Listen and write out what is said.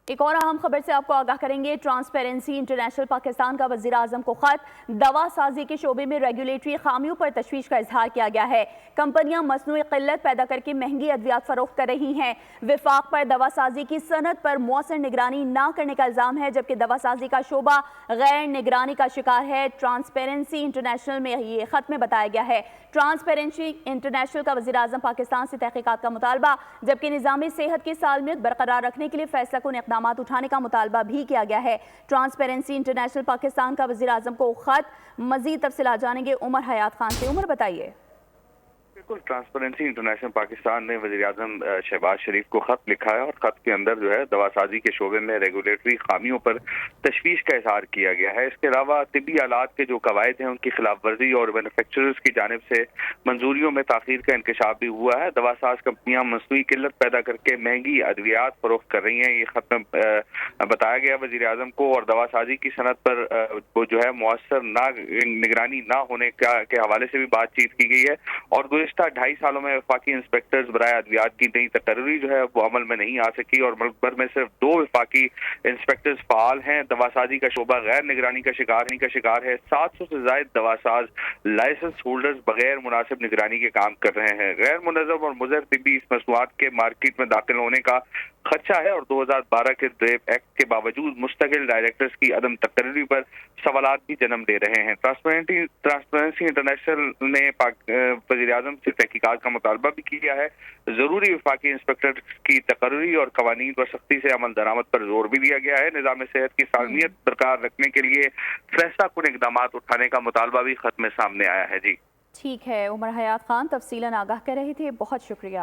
ایک اور اہم خبر سے آپ کو آگاہ کریں گے۔ ٹرانسپیرنسی انٹرنیشنل پاکستان کا وزیر اعظم کو خط، دوا سازی کے شعبے میں ریگولیٹری خامیوں پر تشویش کا اظہار کیا گیا ہے۔ کمپنیاں مصنوعی قلت پیدا کر کے مہنگی ادویات فروخت کر رہی ہیں۔ وفاق پر دوا سازی کی صنعت پر مؤثر نگرانی نہ کرنے کا الزام ہے، جبکہ دوا سازی کا شعبہ غیر نگرانی کا شکار ہے۔ ٹرانسپیرنسی انٹرنیشنل میں یہ خط میں بتایا گیا ہے۔ ٹرانسپیرنسی انٹرنیشنل کا وزیر اعظم پاکستان سے تحقیقات کا مطالبہ، جبکہ نظام صحت کی سالمیت برقرار رکھنے کے لیے فیصلہ کن اقدامات اٹھانے کا مطالبہ بھی کیا گیا ہے۔ ٹرانسپیرنسی انٹرنیشنل پاکستان کا وزیر اعظم کو خط، مزید تفصیلات جانیں گے عمر حیات خان سے۔ عمر بتائیے۔ بالکل، ٹرانسپیرنسی انٹرنیشنل پاکستان نے وزیر اعظم شہباز شریف کو خط لکھا ہے اور خط کے اندر جو ہے دوا سازی کے شعبے میں ریگولیٹری خامیوں پر تشویش کا اظہار کیا گیا ہے۔ اس کے علاوہ طبی آلات کے جو قواعد ہیں ان کی خلاف ورزی اور مینوفیکچررز کی جانب سے منظوریوں میں تاخیر کا انکشاف بھی ہوا ہے۔ دوا ساز کمپنیاں مصنوعی قلت پیدا کر کے مہنگی ادویات فروخت کر رہی ہیں، یہ خط میں بتایا گیا وزیر اعظم کو، اور دوا سازی کی صنعت پر وہ جو ہے مؤثر نگرانی نہ ہونے کے حوالے سے بھی بات چیت کی گئی ہے، اور گزشتہ 2.5 سالوں میں وفاقی انسپیکٹرز برائے ادویات کی نئی تقرری جو ہے وہ عمل میں نہیں آ سکی، اور ملک بھر میں صرف 2 وفاقی انسپیکٹرز فعال ہیں۔ دوا سازی کا شعبہ غیر نگرانی کا شکار ہے۔ 700 سے زائد دوا ساز لائسنس ہولڈرز بغیر مناسب نگرانی کے کام کر رہے ہیں۔ غیر منظم اور مضر طبی مصنوعات کے مارکیٹ میں داخل ہونے کا خدشہ ہے، اور 2012 کے ڈریپ ایکٹ کے باوجود مستقل ڈائریکٹرز کی عدم تقرری پر سوالات بھی جنم دے رہے ہیں۔ ٹرانسپیرنسی انٹرنیشنل نے وزیر اعظم سے تحقیقات کا مطالبہ بھی کیا ہے۔ ضروری وفاقی انسپیکٹر کی تقرری اور قوانین پر سختی سے عمل درآمد پر زور بھی دیا گیا ہے۔ نظام صحت کی سالمیت برقرار رکھنے کے لیے فیصلہ کن اقدامات اٹھانے کا مطالبہ بھی خط میں سامنے آیا ہے۔ جی ٹھیک ہے، عمر حیات خان تفصیلاً آگاہ کر رہے تھے، بہت شکریہ۔